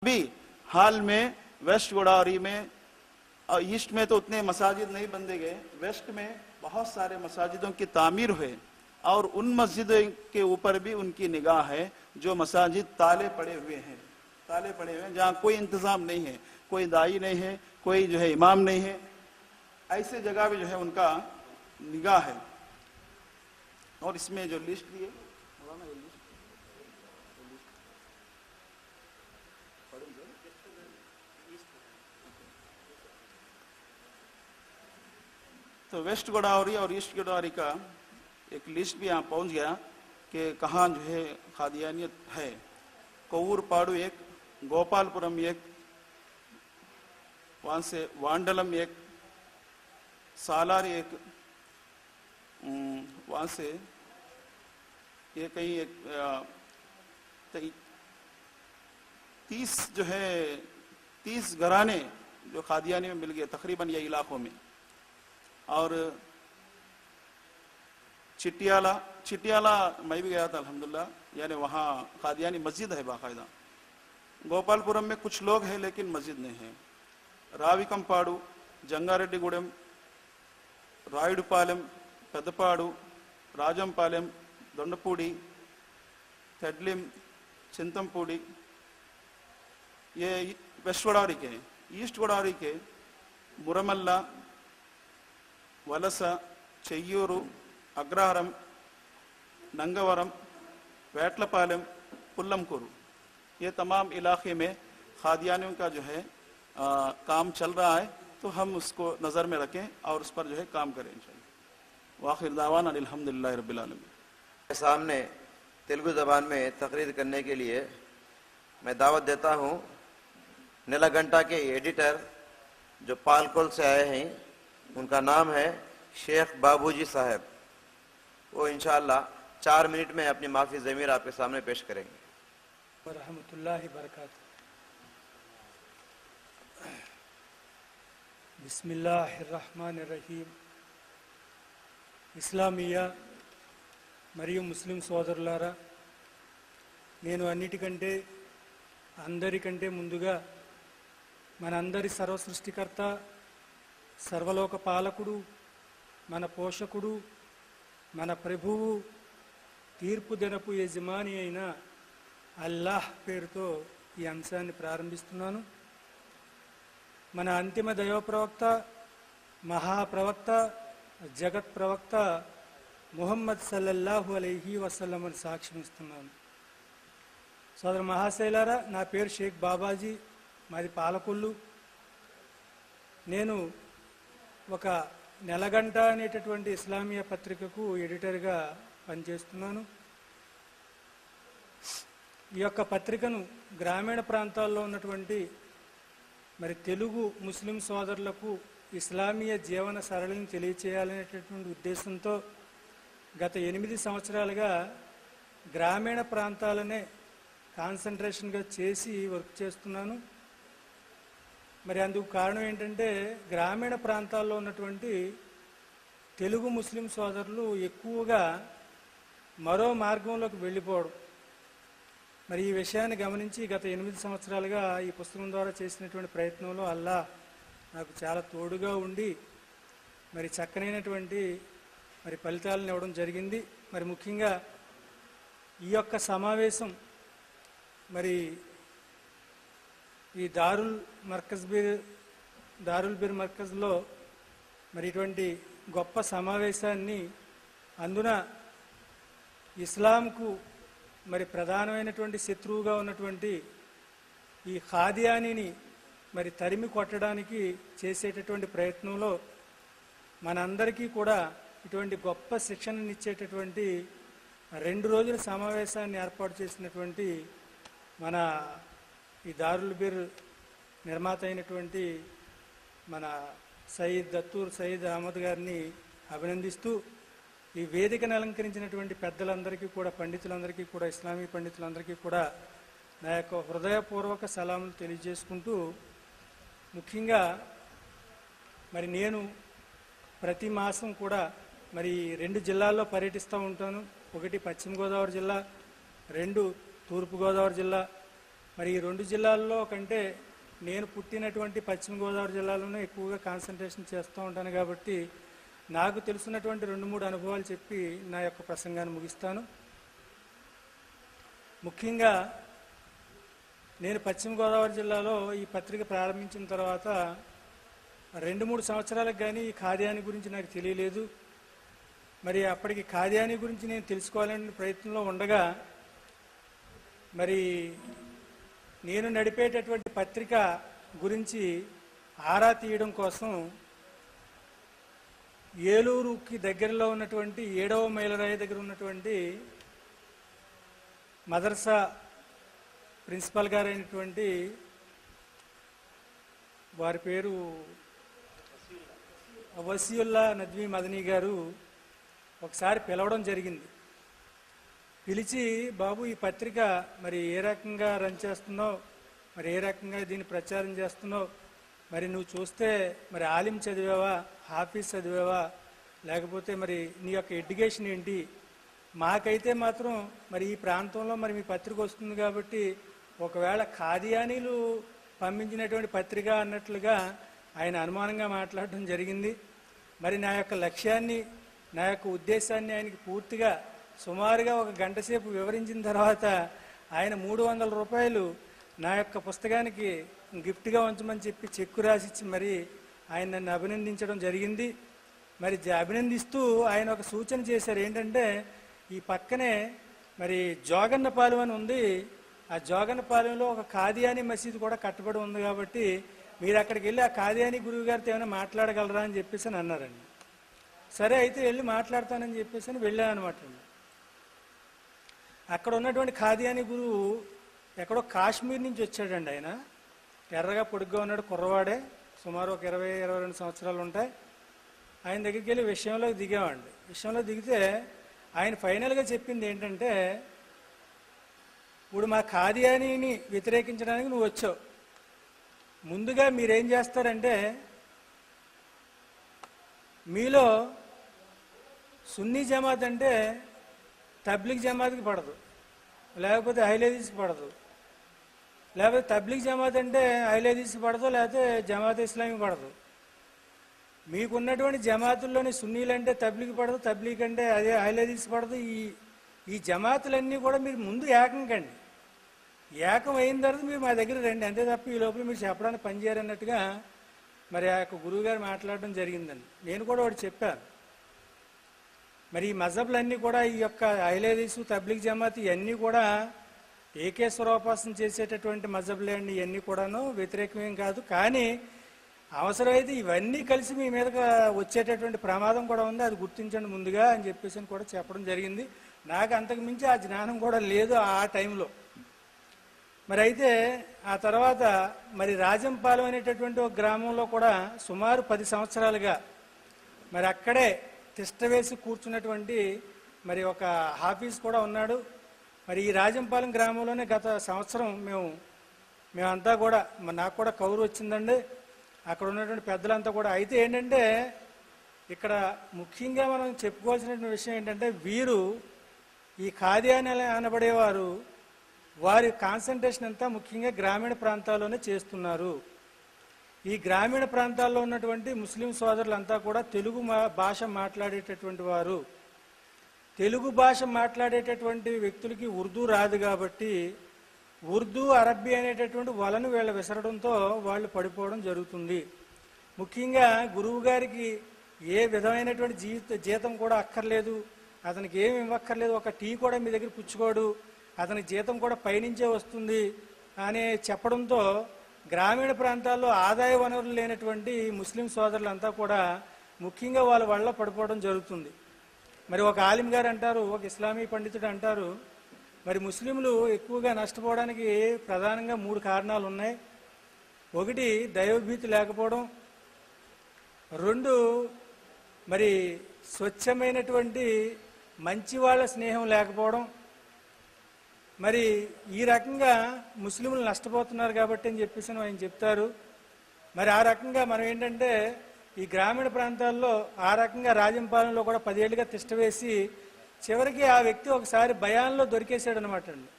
अभी हाल में वेस्ट गोदावरी में और ईस्ट में तो उतने मसाजिद नहीं बंदे गए, वेस्ट में बहुत सारे मसाजिदों की तामीर हुए और उन मस्जिदों के ऊपर भी उनकी निगाह है जो मसाजिद ताले पड़े हुए हैं, ताले पड़े हुए हैं, जहाँ कोई इंतजाम नहीं है, कोई दाई नहीं है, कोई जो है इमाम नहीं है, ऐसे जगह भी जो है उनका निगाह है। और इसमें जो लिस्ट दी है तो वेस्ट गोदावरी और ईस्ट गोदावरी का एक लिस्ट भी यहाँ पहुँच गया कि कहाँ जो है खादियानियत है। कोवूरपाड़ू एक, गोपालपुरम एक, वहाँ से वांडलम एक, सालारी एक, वहाँ से ये कहीं एक 30 जो है 30 घराने जो खादियानी में मिल गए तकरीबन ये इलाकों में। और चिटियाला मैं भी गया था अल्हम्दुलिल्लाह, यानी वहाँ खादियानी मस्जिद है बाकायदा। गोपालपुरम में कुछ लोग हैं लेकिन मस्जिद नहीं है। राविकंपाड़ू, जंगारेड्डीगूडెం, रायुडुपालెం, पेद्दपाड़ू, राजंपालెం, दोंडपूडी, तेडलिम, चिंतमपूडी, ये वेस्ट गोदावरी के। ईस्ट गोदावरी के मुरमल्ला, वलस, చెయ్యూరు, अग्रहारम, नंगवरम, वेटलपालెం, पुल्लमकूरू, ये तमाम इलाके में खादियानियों का जो है काम चल रहा है, तो हम उसको नज़र में रखें और उस पर जो है काम करें इंशाअल्लाह। वाखिर दावाना अल्हम्दुलिल्लाहि रब्बिल आलमीन। सामने तेलुगु ज़बान में तकरीर करने के लिए मैं दावत देता हूँ नीलागंटा के एडिटर जो पालकोल से आए हैं, उनका नाम है शेख बाबूजी साहब। वो इंशाअल्लाह 4 मिनट में अपनी माफ़ी ज़मीर आपके सामने पेश करेंगे। वरहमतुल्लाहि बरकातुहू। बिस्मिल्लाहिर्रहमानिर्रहीम। ఇస్లామియా మరియు ముస్లిం సోదరులారా, నేను అన్నిటికంటే అందరికంటే ముందుగా మనందరి సర్వసృష్టికర్త, సర్వలోక పాలకుడు, మన పోషకుడు, మన ప్రభువు, తీర్పు దినపు యజమాని అయిన అల్లాహ్ పేరుతో ఈ అంశాన్ని ప్రారంభిస్తున్నాను. మన అంతిమ దైవప్రవక్త, మహాప్రవక్త, జగత్ ప్రవక్త ముహమ్మద్ సల్లల్లాహు అలైహి వసల్లం అని సాక్ష్యం ఇస్తున్నాను. సోదర మహాశైలారా, నా పేరు షేక్ బాబాజీ, మాది పాలకొల్లు. నేను ఒక నెలగంట అనేటటువంటి ఇస్లామియా పత్రికకు ఎడిటర్గా పనిచేస్తున్నాను. ఈ యొక్క పత్రికను గ్రామీణ ప్రాంతాల్లో ఉన్నటువంటి మరి తెలుగు ముస్లిం సోదరులకు ఇస్లామీయ జీవన సరళిని తెలియచేయాలనేటటువంటి ఉద్దేశంతో గత 8 సంవత్సరాలుగా గ్రామీణ ప్రాంతాలనే కాన్సన్ట్రేషన్గా చేసి వర్క్ చేస్తున్నాను. మరి అందుకు కారణం ఏంటంటే, గ్రామీణ ప్రాంతాల్లో ఉన్నటువంటి తెలుగు ముస్లిం సోదరులు ఎక్కువగా మరో మార్గంలోకి వెళ్ళిపోవడం. మరి ఈ విషయాన్ని గమనించి గత 8 సంవత్సరాలుగా ఈ పుస్తకం ద్వారా చేసినటువంటి ప్రయత్నంలో అల్లా నాకు చాలా తోడుగా ఉండి మరి చక్కనైనటువంటి మరి ఫలితాలను ఇవ్వడం జరిగింది. మరి ముఖ్యంగా ఈ యొక్క సమావేశం మరి ఈ దారుల్ బిర్ మర్కజ్లో మరి ఇటువంటి గొప్ప సమావేశాన్ని, అందున ఇస్లాంకు మరి ప్రధానమైనటువంటి శత్రువుగా ఉన్నటువంటి ఈ ఖాదియానీని మరి తరిమి కొట్టడానికి చేసేటటువంటి ప్రయత్నంలో మనందరికీ కూడా ఇటువంటి గొప్ప శిక్షణనిచ్చేటటువంటి 2 రోజుల సమావేశాన్ని ఏర్పాటు చేసినటువంటి మన ఈ దారుల్ బిర్ నిర్మాత అయినటువంటి మన దత్తూర్ సయీద్ అహ్మద్ గారిని అభినందిస్తూ, ఈ వేదికను అలంకరించినటువంటి పెద్దలందరికీ కూడా, పండితులందరికీ కూడా, ఇస్లామీ పండితులందరికీ కూడా నా యొక్క హృదయపూర్వక సలాములు తెలియజేసుకుంటూ, ముఖ్యంగా మరి నేను ప్రతి మాసం కూడా మరి 2 జిల్లాల్లో పర్యటిస్తూ ఉంటాను. ఒకటి పశ్చిమ గోదావరి జిల్లా, 2 తూర్పు గోదావరి జిల్లా, మరి ఈ 2 జిల్లాల్లో కంటే నేను పుట్టినటువంటి పశ్చిమ గోదావరి జిల్లాలోనే ఎక్కువగా కాన్సన్ట్రేషన్ చేస్తూ ఉంటాను కాబట్టి నాకు తెలుసున్నటువంటి 2-3 అనుభవాలు చెప్పి నా యొక్క ప్రసంగాన్ని ముగిస్తాను. ముఖ్యంగా నేను పశ్చిమ గోదావరి జిల్లాలో ఈ పత్రిక ప్రారంభించిన తర్వాత 2-3 సంవత్సరాలకు కానీ ఈ ఖాద్యాని గురించి నాకు తెలియలేదు. మరి అప్పటికి ఖాద్యాని గురించి నేను తెలుసుకోవాలనే ప్రయత్నంలో ఉండగా మరి నేను నడిపేటటువంటి పత్రిక గురించి ఆరా తీయడం కోసం ఏలూరుకి దగ్గరలో ఉన్నటువంటి 7వ మైలురాయి దగ్గర ఉన్నటువంటి మదర్సా ప్రిన్సిపల్ గారు అయినటువంటి వారి పేరు వసీయుల్లా నద్వీ మదనీ గారు ఒకసారి పిలవడం జరిగింది. పిలిచి, బాబు ఈ పత్రిక మరి ఏ రకంగా రన్ చేస్తున్నావు, మరి ఏ రకంగా దీన్ని ప్రచారం చేస్తున్నావు, మరి నువ్వు చూస్తే మరి ఆలిం చదివావా, హాఫీజ్ చదివావా, లేకపోతే మరి నీ యొక్క ఎడ్యుకేషన్ ఏంటి, మాకైతే మాత్రం మరి ఈ ప్రాంతంలో మరి మీ పత్రిక వస్తుంది కాబట్టి ఒకవేళ ఖాదియానీలు పంపించినటువంటి పత్రిక అన్నట్లుగా ఆయన అనుమానంగా మాట్లాడడం జరిగింది. మరి నా యొక్క లక్ష్యాన్ని, నా యొక్క ఉద్దేశాన్ని ఆయనకి పూర్తిగా సుమారుగా 1 గంట సేపు వివరించిన తర్వాత ఆయన 300 రూపాయలు నా యొక్క పుస్తకానికి గిఫ్ట్గా ఉంచమని చెప్పి చెక్కు రాసిచ్చి మరి ఆయన నన్ను అభినందించడం జరిగింది. మరి అభినందిస్తూ ఆయన ఒక సూచన చేశారు. ఏంటంటే ఈ పక్కనే మరి జోగన్నపాలెం అని ఉంది, ఆ జోగన్నపాలెంలో ఒక ఖాదియానీ మసీదు కూడా కట్టబడి ఉంది కాబట్టి మీరు అక్కడికి వెళ్ళి ఆ ఖాదియానీ గురువు గారితో ఏమైనా మాట్లాడగలరా అని చెప్పేసి అని అన్నారండి. సరే అయితే వెళ్ళి మాట్లాడతానని చెప్పేసి అని వెళ్ళాను అనమాట. అక్కడ ఉన్నటువంటి ఖాదియానీ గురువు ఎక్కడో కాశ్మీర్ నుంచి వచ్చాడండి. ఆయన ఎర్రగా పొడుగ్గా ఉన్నాడు, కుర్రవాడే, సుమారు ఒక 20-22 సంవత్సరాలు ఉంటాయి. ఆయన దగ్గరికి వెళ్ళి విషయంలో దిగామండి. విషయంలో దిగితే ఆయన ఫైనల్గా చెప్పింది ఏంటంటే, ఇప్పుడు మా ఖాదియానీని వ్యతిరేకించడానికి నువ్వు వచ్చావు, ముందుగా మీరేం చేస్తారంటే మీలో సున్నీ జమాత్ అంటే తబ్లిగ్ జమాత్కి పడదు, లేకపోతే అహ్లదీస్కి పడదు, లేకపోతే తబ్లిగ్ జమాత్ అంటే అహ్లదీస్కి పడదు, లేకపోతే జమాత్ ఇస్లామీకి పడదు. మీకున్నటువంటి జమాతుల్లోని సున్నీలు అంటే తబ్లిగ్ పడదు, తబ్లిగ్ అంటే అదే అహ్లదీస్ పడదు. ఈ జమాతులన్నీ కూడా మీరు ముందు ఏకం కండి, ఏకం అయిన తర్వాత మీరు మా దగ్గర రండి, అంతే తప్ప ఈ లోపల మీరు చెప్పడానికి పనిచేయరన్నట్టుగా మరి ఆ యొక్క గురువు గారు మాట్లాడడం జరిగిందండి. నేను కూడా వాడు చెప్పాను. మరి ఈ మజహబ్లన్నీ కూడా ఈ యొక్క అహ్లదీసు, తబ్లిగ్ జమాత్ ఇవన్నీ కూడా ఏకేశ్వరోపాసన చేసేటటువంటి మజహబ్లే అండి. ఇవన్నీ కూడాను వ్యతిరేకమేం కాదు, కానీ అవసరమైతే ఇవన్నీ కలిసి మీ మీదకి వచ్చేటటువంటి ప్రమాదం కూడా ఉంది, అది గుర్తించండి ముందుగా అని చెప్పేసి కూడా చెప్పడం జరిగింది. నాకు అంతకు మించి ఆ జ్ఞానం కూడా లేదు ఆ టైంలో. మరి అయితే ఆ తర్వాత మరి రాజంపాలెం అనేటటువంటి ఒక గ్రామంలో కూడా సుమారు 10 సంవత్సరాలుగా మరి అక్కడే తిష్టవేసి కూర్చున్నటువంటి మరి ఒక హాఫీజ్ కూడా ఉన్నాడు. మరి ఈ రాజంపాలెం గ్రామంలోనే గత సంవత్సరం మేమంతా కూడా నాకు కూడా కౌరు వచ్చిందండి, అక్కడ ఉన్నటువంటి పెద్దలంతా కూడా. అయితే ఏంటంటే ఇక్కడ ముఖ్యంగా మనం చెప్పుకోవాల్సినటువంటి విషయం ఏంటంటే, వీరు ఈ ఖాదియానీ అనబడేవారు వారి కాన్సన్ట్రేషన్ అంతా ముఖ్యంగా గ్రామీణ ప్రాంతాల్లోనే చేస్తున్నారు. ఈ గ్రామీణ ప్రాంతాల్లో ఉన్నటువంటి ముస్లిం సోదరులంతా కూడా తెలుగు భాష మాట్లాడేటటువంటి వారు. తెలుగు భాష మాట్లాడేటటువంటి వ్యక్తులకి ఉర్దూ రాదు కాబట్టి ఉర్దూ, అరబ్బీ అనేటటువంటి వలను వీళ్ళ విసరడంతో వాళ్ళు పడిపోవడం జరుగుతుంది. ముఖ్యంగా గురువు గారికి ఏ విధమైనటువంటి జీతం కూడా అక్కర్లేదు, అతనికి ఏమి ఇవ్వక్కర్లేదు, ఒక టీ కూడా మీ దగ్గర పుచ్చుకోడు, అతని జీతం కూడా పైనుంచే వస్తుంది అని చెప్పడంతో గ్రామీణ ప్రాంతాల్లో ఆదాయ వనరులు లేనటువంటి ముస్లిం సోదరులంతా కూడా ముఖ్యంగా వాళ్ళ వల్ల పడిపోవడం జరుగుతుంది. మరి ఒక ఆలిం గారు అంటారు, ఒక ఇస్లామీ పండితుడు అంటారు, మరి ముస్లింలు ఎక్కువగా నష్టపోవడానికి ప్రధానంగా 3 కారణాలు ఉన్నాయి. 1 దైవభీతి లేకపోవడం, 2 మరి స్వచ్ఛమైనటువంటి మంచి వాళ్ళ స్నేహం లేకపోవడం. మరి ఈ రకంగా ముస్లింలు నష్టపోతున్నారు కాబట్టి అని చెప్పేసి ఆయన చెప్తారు. మరి ఆ రకంగా మనం ఏంటంటే ఈ గ్రామీణ ప్రాంతాల్లో ఆ రకంగా రాజంపాలెంలో కూడా 10 ఏళ్ళుగా తిష్టవేసి చివరికి ఆ వ్యక్తి ఒకసారి భయాన్లో దొరికేశాడు అనమాట అండి.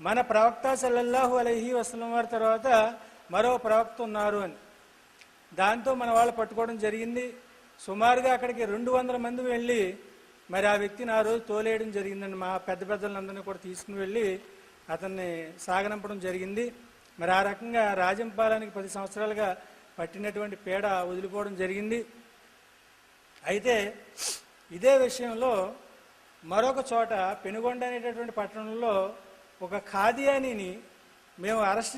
మన ప్రవక్త సల్లల్లాహు అలైహి వసల్లం వారి తర్వాత మరో ప్రవక్త ఉన్నారు అని. దాంతో మన వాళ్ళు పట్టుకోవడం జరిగింది. సుమారుగా అక్కడికి 200 మంది వెళ్ళి మరి ఆ వ్యక్తిని ఆ రోజు తోలేయడం జరిగిందండి. మా పెద్దలందరినీ కూడా తీసుకుని వెళ్ళి అతన్ని సాగనంపడం జరిగింది. మరి ఆ రకంగా రాజంపాలానికి 10 సంవత్సరాలుగా పట్టినటువంటి పీడ వదిలిపోవడం జరిగింది. అయితే ఇదే విషయంలో మరొక చోట పెనుగొండ అనేటటువంటి పట్టణంలో ఒక ఖాదియానీని మేము అరెస్ట్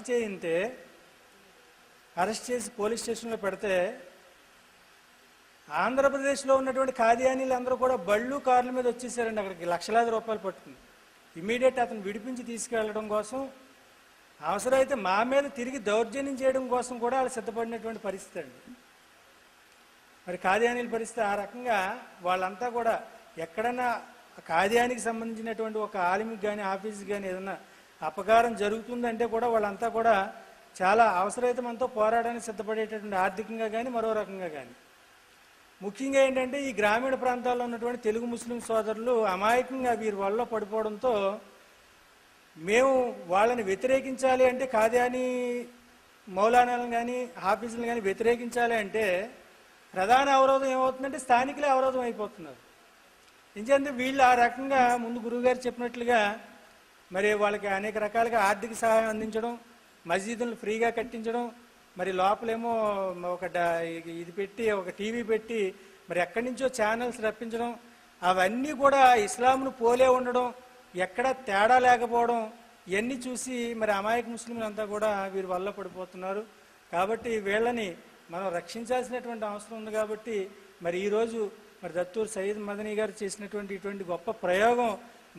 చేసి పోలీస్ స్టేషన్లో పెడితే ఆంధ్రప్రదేశ్లో ఉన్నటువంటి ఖాదియానీలు అందరూ కూడా బళ్ళు కార్ల మీద వచ్చేసారండి. అక్కడికి లక్షలాది రూపాయలు పట్టుకుంది. ఇమీడియట్ అతను విడిపించి తీసుకెళ్లడం కోసం, అవసరమైతే మా మీద తిరిగి దౌర్జన్యం చేయడం కోసం కూడా వాళ్ళు సిద్ధపడినటువంటి పరిస్థితి అండి. మరి ఖాదియానీల పరిస్థితి ఆ రకంగా వాళ్ళంతా కూడా ఎక్కడన్నా ఖాదియానికి సంబంధించినటువంటి ఒక ఆలిమికి కానీ ఆఫీస్కి కానీ ఏదైనా అపకారం జరుగుతుందంటే కూడా వాళ్ళంతా కూడా చాలా అవసరమైతే మనతో పోరాడానికి సిద్ధపడేటటువంటి ఆర్థికంగా కానీ మరో రకంగా కానీ. ముఖ్యంగా ఏంటంటే ఈ గ్రామీణ ప్రాంతాల్లో ఉన్నటువంటి తెలుగు ముస్లిం సోదరులు అమాయకంగా వీరి వల్ల పడిపోవడంతో మేము వాళ్ళని వ్యతిరేకించాలి అంటే ఖాదియానీ మౌలానాలను కానీ హాఫీజులను కానీ వ్యతిరేకించాలి అంటే ప్రధాన అవరోధం ఏమవుతుందంటే స్థానికులే అవరోధం అయిపోతున్నారు. ఎందుకంటే వీళ్ళు ఆ రకంగా ముందు గురువుగారు చెప్పినట్లుగా మరి వాళ్ళకి అనేక రకాలుగా ఆర్థిక సహాయం అందించడం, మస్జిదులను ఫ్రీగా కట్టించడం, మరి లోపలేమో ఒక ఇది పెట్టి ఒక టీవీ పెట్టి మరి ఎక్కడి నుంచో ఛానల్స్ రప్పించడం, అవన్నీ కూడా ఇస్లాంను పోలే ఉండడం, ఎక్కడ తేడా లేకపోవడం, ఇవన్నీ చూసి మరి అమాయక ముస్లింలంతా కూడా వీరి వల్ల పడిపోతున్నారు. కాబట్టి వీళ్ళని మనం రక్షించాల్సినటువంటి అవసరం ఉంది. కాబట్టి మరి ఈరోజు మరి దత్తూర్ సయ్యద్ మదనీ గారు చేసినటువంటి ఇటువంటి గొప్ప ప్రయోగం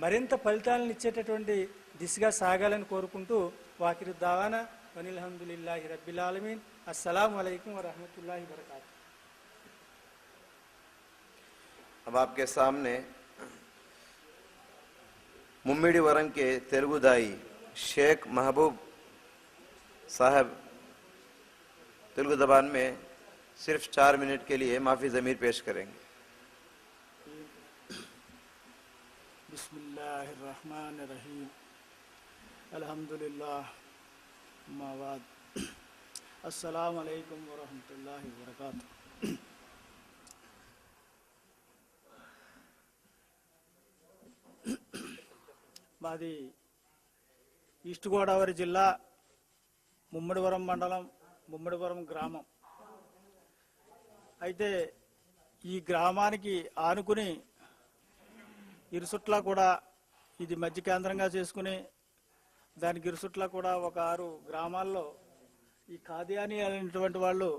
మరింత ఫలితాలను ఇచ్చేటటువంటి దిశగా సాగాలని కోరుకుంటూ వాకిరు దావానా వనిల్హమ్దులిల్లాహి రబ్బిల్ ఆలమీన్. అస్సలాము అలైకుం వరహమతుల్లాహి వబరకాతుహు. अब आपके सामने मुम्मिडी वरम के तेलुगु दाई शेख महबूब साहब तेलुगु जबान में सिर्फ 4 मिनट के लिए माफी ज़मीर पेश करेंगे. बिस्मिल्लाहिर्रहमानिर्रहीम. अल्हम्दुलिल्लाह मावाद. अस्सलाम अलैकुम वरहमतुल्लाहि वबरकातुहु. మాది ఈస్ట్ గోదావరి జిల్లా ముమ్మడివరం మండలం ముమ్మడివరం గ్రామం. అయితే ఈ గ్రామానికి ఆనుకుని ఇరుసుట్లా కూడా ఇది మధ్య కేంద్రంగా చేసుకుని దానికి ఇరుసుట్లా కూడా ఒక 6 గ్రామాల్లో ఈ ఖాదియానీ అనేటువంటి వాళ్ళు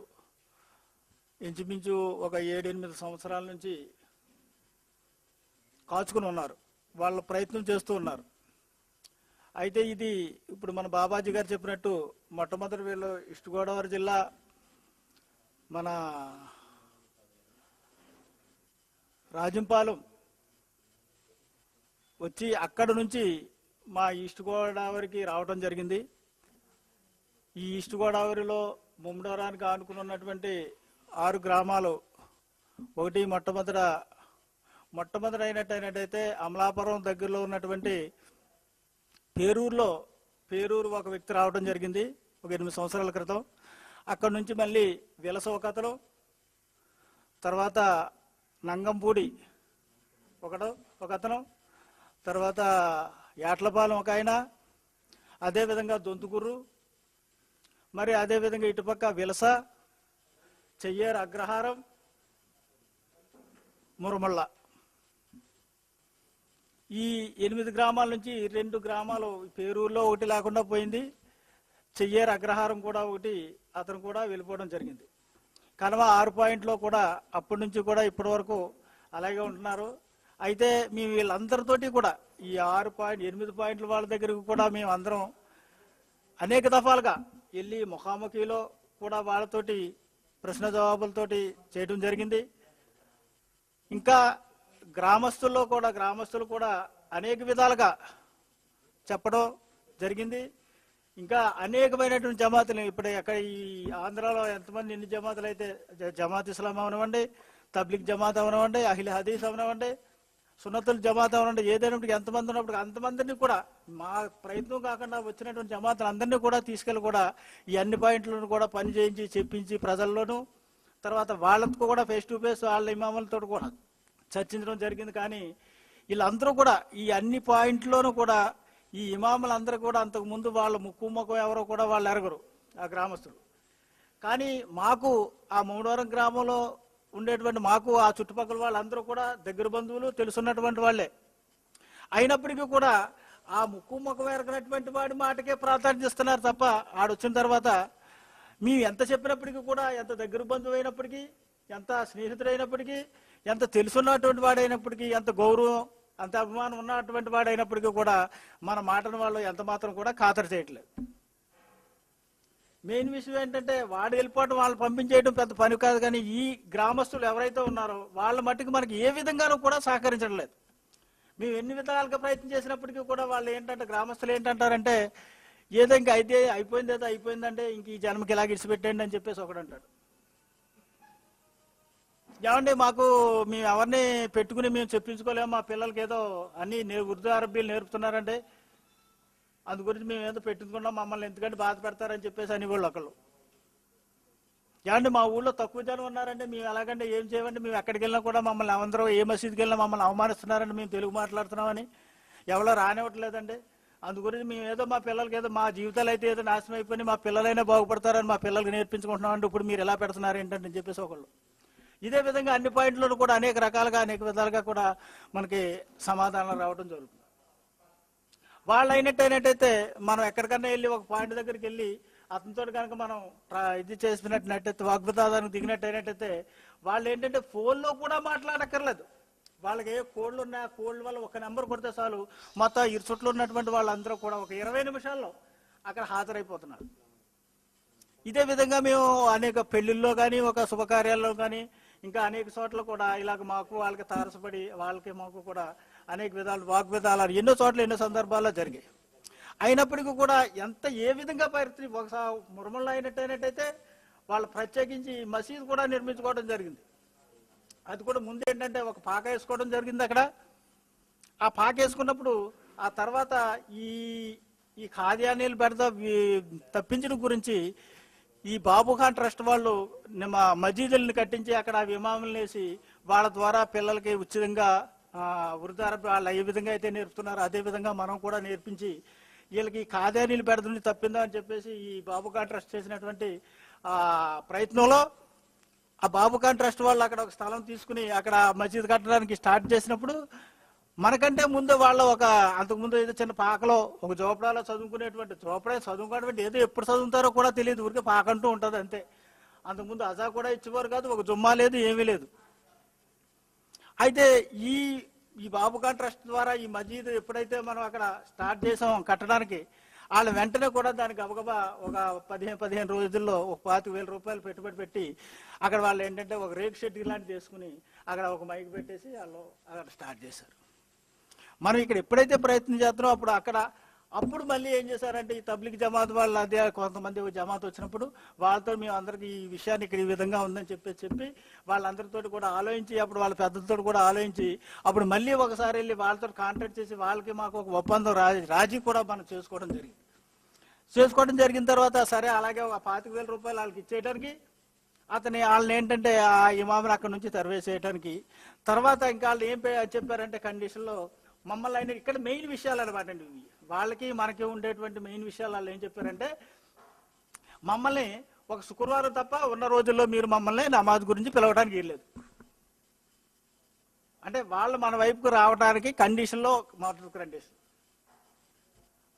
ఇంచుమించు ఒక 7-8 సంవత్సరాల నుంచి కాచుకుని ఉన్నారు. వాళ్ళు ప్రయత్నం చేస్తూ ఉన్నారు. అయితే ఇది ఇప్పుడు మన బాబాజీ గారు చెప్పినట్టు మొట్టమొదటి వీళ్ళు ఈస్ట్ గోదావరి జిల్లా మన రాజంపాలెం వచ్చి అక్కడ నుంచి మా ఈస్ట్ గోదావరికి రావడం జరిగింది. ఈ ఈస్ట్ గోదావరిలో ముమ్మడివరానికి ఆనుకుని ఉన్నటువంటి 6 గ్రామాలు, ఒకటి మొట్టమొదటి అయినట్టయితే అమలాపురం దగ్గరలో ఉన్నటువంటి పేరూరు ఒక వ్యక్తి రావడం జరిగింది ఒక 8 సంవత్సరాల క్రితం. అక్కడి నుంచి మళ్ళీ విలస ఒకతను, తర్వాత నంగంపూడి ఒకతను, తర్వాత యాట్లపాలెం ఒక ఆయన, అదేవిధంగా దొంతుకూరు, మరి అదేవిధంగా ఇటుపక్క విలస, చెయ్యేరు అగ్రహారం, మురమళ్ళ. ఈ 8 గ్రామాల నుంచి 2 గ్రామాలు పేరూరులో ఒకటి లేకుండా పోయింది. చెయ్యేరు అగ్రహారం కూడా ఒకటి అతను కూడా వెళ్ళిపోవడం జరిగింది. కనుమ 6 పాయింట్లో కూడా అప్పటి నుంచి కూడా ఇప్పటి వరకు అలాగే ఉంటున్నారు. అయితే మేము వీళ్ళందరితోటి కూడా ఈ 8 పాయింట్ల వాళ్ళ దగ్గరకు కూడా మేము అందరం అనేక దఫాలుగా వెళ్ళి ముఖాముఖిలో కూడా వాళ్ళతోటి ప్రశ్న జవాబులతోటి చేయడం జరిగింది. ఇంకా గ్రామస్తులు కూడా అనేక విధాలుగా చెప్పడం జరిగింది. ఇంకా అనేకమైనటువంటి జమాతులు ఇప్పుడు అక్కడ ఈ ఆంధ్రాలో ఎంతమంది ఎన్ని జమాతులు అయితే జమాత్ ఇస్లాం అవనివ్వండి, తబ్లిగ్ జమాత్ అవనివ్వండి, అహిల్ హదీస్ అవనివ్వండి, సున్నతులు జమాత్ అవ్వాలంటే ఏదైనా ఎంతమంది ఉన్నప్పుడు అంతమందిని కూడా మా ప్రయత్నం కాకుండా వచ్చినటువంటి జమాతులు అందరినీ కూడా తీసుకెళ్ళి కూడా ఈ అన్ని పాయింట్లను కూడా పని చేయించి చెప్పించి ప్రజల్లోనూ తర్వాత వాళ్ళతో కూడా ఫేస్ టు ఫేస్ వాళ్ళ ఇమాములతో కూడా చర్చించడం జరిగింది. కానీ వీళ్ళందరూ కూడా ఈ అన్ని పాయింట్లోనూ కూడా ఈ ఇమాములందరూ కూడా అంతకుముందు వాళ్ళ ముక్కు ఎవరో కూడా వాళ్ళు ఎరగరు ఆ గ్రామస్తులు. కానీ మాకు ఆ మూడవరం గ్రామంలో ఉండేటువంటి మాకు ఆ చుట్టుపక్కల వాళ్ళందరూ కూడా దగ్గర బంధువులు తెలుసున్నటువంటి వాళ్ళే అయినప్పటికీ కూడా ఆ ముక్కు ఎరగనటువంటి వాడి మాటకే ప్రాధాన్యత ఇస్తున్నారు తప్ప ఆడొచ్చిన తర్వాత మేము ఎంత చెప్పినప్పటికీ కూడా, ఎంత దగ్గర బంధువు అయినప్పటికీ, ఎంత స్నేహితుడైనప్పటికీ, ఎంత తెలుసున్నటువంటి వాడైనప్పటికీ, ఎంత గౌరవం అంత అభిమానం ఉన్నటువంటి వాడైనప్పటికీ కూడా మన మాటను వాళ్ళు ఎంత మాత్రం కూడా ఖాతరు చేయట్లేదు. మెయిన్ విషయం ఏంటంటే వాడు వెళ్ళిపోవడం, వాళ్ళు పంపించేయడం పెద్ద పని కాదు. కానీ ఈ గ్రామస్తులు ఎవరైతే ఉన్నారో వాళ్ళ మట్టుకు మనకి ఏ విధంగానూ కూడా సహకరించడం లేదు. మేము ఎన్ని విధాలుగా ప్రయత్నం చేసినప్పటికీ కూడా వాళ్ళు ఏంటంటే, గ్రామస్తులు ఏంటంటారంటే, ఏదో ఇంకా అయితే అయిపోయింది, ఏదో అయిపోయిందంటే ఇంక ఈ జన్మకి ఇలా ఇడిచిపెట్టండి అని చెప్పేసి ఒకడు అంటాడు. ఏమండి మాకు మేము ఎవరిని పెట్టుకుని మేము చెప్పించుకోలేము, మా పిల్లలకి ఏదో అన్ని ఉర్దూ అరబ్బీలు నేర్పుతున్నారంటే అందు గురించి మేము ఏదో పెట్టుకున్నాం, మమ్మల్ని ఎందుకంటే బాధ పెడతారని చెప్పేసి అనేవాళ్ళు ఒకళ్ళు. ఏమండి మా ఊళ్ళో తక్కువ జనం ఉన్నారంటే మేము ఎలాగంటే ఏం చేయమండి, మేము ఎక్కడికి వెళ్ళినా కూడా మమ్మల్ని అందరూ ఏ మసీదుకి వెళ్ళినా మమ్మల్ని అవమానిస్తున్నారండి, మేము తెలుగు మాట్లాడుతున్నామని ఎవరో రానివ్వట్లేదండి. అందు గురించి మేము ఏదో మా పిల్లలకి ఏదో మా జీవితాలు అయితే ఏదో నాశనం అయిపోయి మా పిల్లలైనా బాగుపడతారని మా పిల్లలకి నేర్పించుకుంటున్నామండి, ఇప్పుడు మీరు ఎలా పెడుతున్నారు ఏంటంటే చెప్పేసి ఒకళ్ళు. ఇదే విధంగా అన్ని పాయింట్లను కూడా అనేక రకాలుగా అనేక విధాలుగా కూడా మనకి సమాధానాలు రావడం జరుగుతుంది. వాళ్ళు అయినట్టయితే మనం ఎక్కడికన్నా వెళ్ళి ఒక పాయింట్ దగ్గరికి వెళ్ళి అతనితో కనుక మనం ఇది చేసినట్టయితే వాగ్వివాదానికి దిగినట్టయినట్టయితే వాళ్ళు ఏంటంటే ఫోన్లో కూడా మాట్లాడక్కర్లేదు. వాళ్ళకి ఏ కోళ్ళు ఉన్నాయో ఆ కోళ్ళ వల్ల ఒక నెంబర్ కొడితే చాలు మొత్తం ఇరు చుట్టూ ఉన్నటువంటి వాళ్ళందరూ కూడా ఒక 20 నిమిషాల్లో అక్కడ హాజరైపోతున్నారు. ఇదే విధంగా మేము అనేక పెళ్లిల్లో కానీ ఒక శుభకార్యాల్లో కానీ ఇంకా అనేక చోట్ల కూడా ఇలాగ మాకు వాళ్ళకి తారసపడి వాళ్ళకి మాకు కూడా అనేక విధాలు వాగ్వివాదాలు ఎన్నో చోట్ల ఎన్నో సందర్భాల్లో జరిగాయి. అయినప్పటికీ కూడా ఎంత ఏ విధంగా పరిస్థితి ఒకసారి మురమల్లో అయినట్టయితే వాళ్ళు ప్రత్యేకించి మసీదు కూడా నిర్మించుకోవడం జరిగింది. అది కూడా ముందు ఏంటంటే ఒక పాక వేసుకోవడం జరిగింది అక్కడ. ఆ పాక వేసుకున్నప్పుడు ఆ తర్వాత ఈ ఖాద్యానీలు పెడతా తప్పించడం గురించి ఈ బాబుఖాన్ ట్రస్ట్ వాళ్ళు మసీదుల్ని కట్టించి అక్కడ ఇమాములను వేసి వాళ్ళ ద్వారా పిల్లలకి ఉచితంగా ఉర్దూ అరబీ వాళ్ళు ఏ విధంగా అయితే నేర్పుతున్నారో అదే విధంగా మనం కూడా నేర్పించి వీళ్ళకి ఖాద్యానీలు పెడదని తప్పిందా అని చెప్పేసి ఈ బాబుఖాన్ ట్రస్ట్ చేసినటువంటి ప్రయత్నంలో ఆ బాబుఖాన్ ట్రస్ట్ వాళ్ళు అక్కడ ఒక స్థలం తీసుకుని అక్కడ మసీదు కట్టడానికి స్టార్ట్ చేసినప్పుడు మనకంటే ముందు వాళ్ళు ఒక అంతకుముందు ఏదో చిన్న పాకలో ఒక జోపడాలో చదువుకునేటువంటి చదువుకోవడం ఏదో ఎప్పుడు చదువుతారో కూడా తెలియదు, ఊరికే పాకంటూ ఉంటుంది అంతే. అంతకుముందు అజా కూడా ఇచ్చేవారు కాదు, ఒక జుమ్మా లేదు, ఏమీ లేదు. అయితే ఈ బాబుఖాన్ ట్రస్ట్ ద్వారా ఈ మసీదు ఎప్పుడైతే మనం అక్కడ స్టార్ట్ చేసాం కట్టడానికి, వాళ్ళు వెంటనే కూడా దానికి గబగబా ఒక 15 రోజుల్లో ఒక 25,000 రూపాయలు పెట్టుబడి పెట్టి అక్కడ వాళ్ళు ఏంటంటే ఒక రేక్ షెడ్ ఇలాంటివి చేసుకుని అక్కడ ఒక మైక్ పెట్టేసి వాళ్ళు అక్కడ స్టార్ట్ చేశారు. మనం ఇక్కడ ఎప్పుడైతే ప్రయత్నం చేస్తున్నామో అప్పుడు మళ్ళీ ఏం చేశారంటే ఈ తబ్లిగ్ జమాత్ వాళ్ళు అదే కొంతమంది జమాత్ వచ్చినప్పుడు వాళ్ళతో మేము అందరికి ఈ విషయాన్ని ఇక్కడ ఈ విధంగా ఉందని చెప్పి వాళ్ళందరితో కూడా ఆలోచించి అప్పుడు వాళ్ళ పెద్దలతో కూడా ఆలోచించి అప్పుడు మళ్ళీ ఒకసారి వెళ్ళి వాళ్ళతో కాంటాక్ట్ చేసి వాళ్ళకి మాకు ఒక ఒప్పందం రాజీ కూడా మనం చేసుకోవడం జరిగిన తర్వాత సరే అలాగే ఒక 25,000 రూపాయలు వాళ్ళకి ఇచ్చేయడానికి వాళ్ళని ఏంటంటే ఆ ఇమాములు అక్కడ నుంచి తరివేసేయడానికి తర్వాత ఇంకా వాళ్ళు ఏం చెప్పారంటే కండిషన్లో మమ్మల్ని అయిన ఇక్కడ మెయిన్ విషయాలు అనమాట అండి, వాళ్ళకి మనకి ఉండేటువంటి మెయిన్ విషయాలు వాళ్ళు ఏం చెప్పారంటే మమ్మల్ని ఒక శుక్రవారం తప్ప ఉన్న రోజుల్లో మీరు మమ్మల్ని నమాజ్ గురించి పిలవడానికి వీల్లేదు. అంటే వాళ్ళు మన వైపుకు రావడానికి కండిషన్లో మొదటి కండిషన్.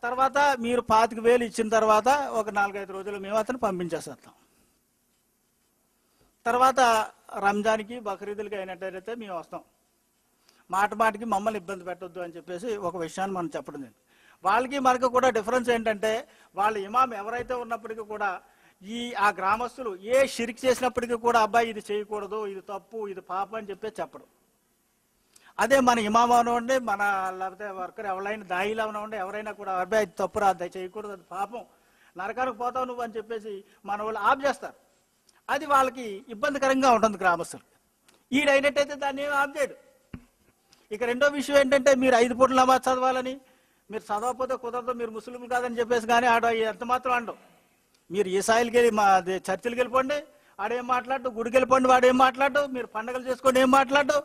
తర్వాత మీరు 25,000 ఇచ్చిన తర్వాత ఒక 4-5 రోజులు మేము అతను పంపించేస్తాం. తర్వాత రంజాన్కి బక్రీదులకి అయినట్టయితే మేము వస్తాం, మాటికి మమ్మల్ని ఇబ్బంది పెట్టొద్దు అని చెప్పేసి ఒక విషయాన్ని మనం చెప్పడం జరిగింది. వాళ్ళకి మనకు కూడా డిఫరెన్స్ ఏంటంటే వాళ్ళ ఇమాం ఎవరైతే ఉన్నప్పటికీ కూడా ఆ గ్రామస్తులు ఏ షిరిక్ చేసినప్పటికీ కూడా అబ్బాయి ఇది చేయకూడదు, ఇది తప్పు, ఇది పాపం అని చెప్పేసి చెప్పడం. అదే మన ఇమాం అవనివ్వండి, మన లేకపోతే వర్కర్ ఎవరైనా దాయిలు అవనివ్వండి, ఎవరైనా కూడా అబ్బాయి ఇది తప్పు అది చేయకూడదు, అది పాపం, నరకానికి పోతావు నువ్వు అని చెప్పేసి మన వాళ్ళు ఆఫ్ చేస్తారు. అది వాళ్ళకి ఇబ్బందికరంగా ఉంటుంది గ్రామస్తులు. ఈడైనట్టయితే దాన్ని ఏమి ఆఫ్ చేయడు. ఇక రెండో విషయం ఏంటంటే మీరు 5 పూటల నమాజ్ చదవాలని, మీరు చదవకపోతే కుదరదు, మీరు ముస్లింలు కాదని చెప్పేసి కానీ ఆడ ఎంత మాత్రం అండవు. మీరు ఈసాయిలకి వెళ్ళి మా చర్చిలకి వెళ్ళిపోండి, ఆడేం మాట్లాడు, గుడికి వెళ్ళిపోండి, వాడేం మాట్లాడు, మీరు పండగలు చేసుకోండి, ఏం మాట్లాడు.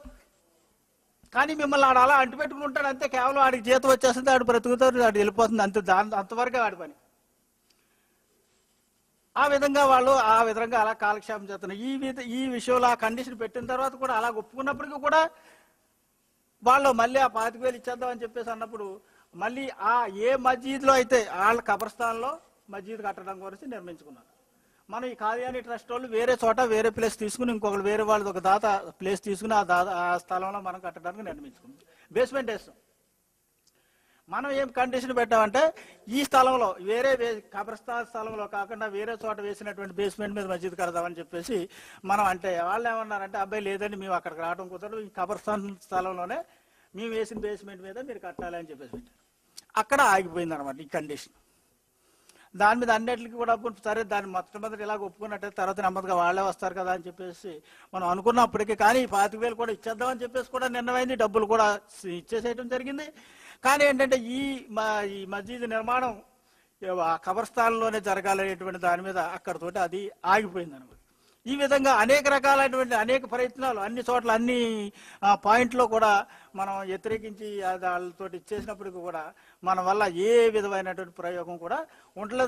కానీ మిమ్మల్ని ఆడ అలా అంటిపెట్టుకుంటాడు అంతే. కేవలం ఆడికి జీతం వచ్చేస్తుంది, ఆడు బ్రతుకుతాడు, ఆడు వెళ్ళిపోతుంది అంతే. అంతవరకే ఆడి పని. ఆ విధంగా వాళ్ళు ఆ విధంగా అలా కాలక్షేపం చేస్తున్నారు. ఈ విషయంలో ఆ కండిషన్ పెట్టిన తర్వాత కూడా అలా ఒప్పుకున్నప్పటికీ కూడా వాళ్ళు మళ్ళీ ఆ 25,000 ఇచ్చేద్దాం అని చెప్పేసి అన్నప్పుడు మళ్ళీ ఆ ఏ మస్జిద్లో అయితే వాళ్ళ కబర్స్థాన్లో మస్జిద్ కట్టడం గురించి నిర్మించుకున్నారు. మనం ఈ కాదియానీ ట్రస్ట్ వాళ్ళు వేరే చోట వేరే ప్లేస్ తీసుకుని ఇంకొకరు వేరే వాళ్ళది ఒక దాత ప్లేస్ తీసుకుని ఆ స్థలంలో మనం కట్టడానికి నిర్మించుకున్నాం. బేస్మెంట్ వేస్తాం. మనం ఏం కండిషన్ పెట్టామంటే ఈ స్థలంలో వేరే కబర్స్థాన్ స్థలంలో కాకుండా వేరే చోట వేసినటువంటి బేస్మెంట్ మీద మస్జిద్ కడదామని చెప్పేసి మనం అంటే వాళ్ళు ఏమన్నారంటే అబ్బాయి లేదండి మేము అక్కడికి రావడం కుదరదు, ఈ కబర్స్థాన్ స్థలంలోనే మేము వేసిన బేస్మెంట్ మీద మీరు కట్టాలి అని చెప్పేసి పెట్టారు. అక్కడ ఆగిపోయింది అనమాట ఈ కండిషన్. దాని మీద అన్నిటికీ కూడా సరే దాన్ని మొట్టమొదటి ఇలాగ ఒప్పుకున్నట్టే తర్వాత నెమ్మదిగా వాళ్ళే వస్తారు కదా అని చెప్పేసి మనం అనుకున్నప్పటికీ కానీ 25,000 కూడా ఇచ్చేద్దామని చెప్పేసి కూడా నిర్ణయమైంది. డబ్బులు కూడా ఇచ్చేసేయడం జరిగింది. కానీ ఏంటంటే ఈ మస్జిద్ నిర్మాణం ఆ కబర్స్థాన్లోనే జరగాలనేటువంటి దాని మీద అక్కడతోటి అది ఆగిపోయింది అనమాట. ఈ విధంగా అనేక రకాలైనటువంటి అనేక ప్రయత్నాలు అన్ని చోట్ల అన్ని పాయింట్లో కూడా మనం వ్యతిరేకించి వాళ్ళతో చేసినప్పటికీ కూడా మన వల్ల ఏ విధమైనటువంటి ప్రయోగం కూడా ఉండలేదు.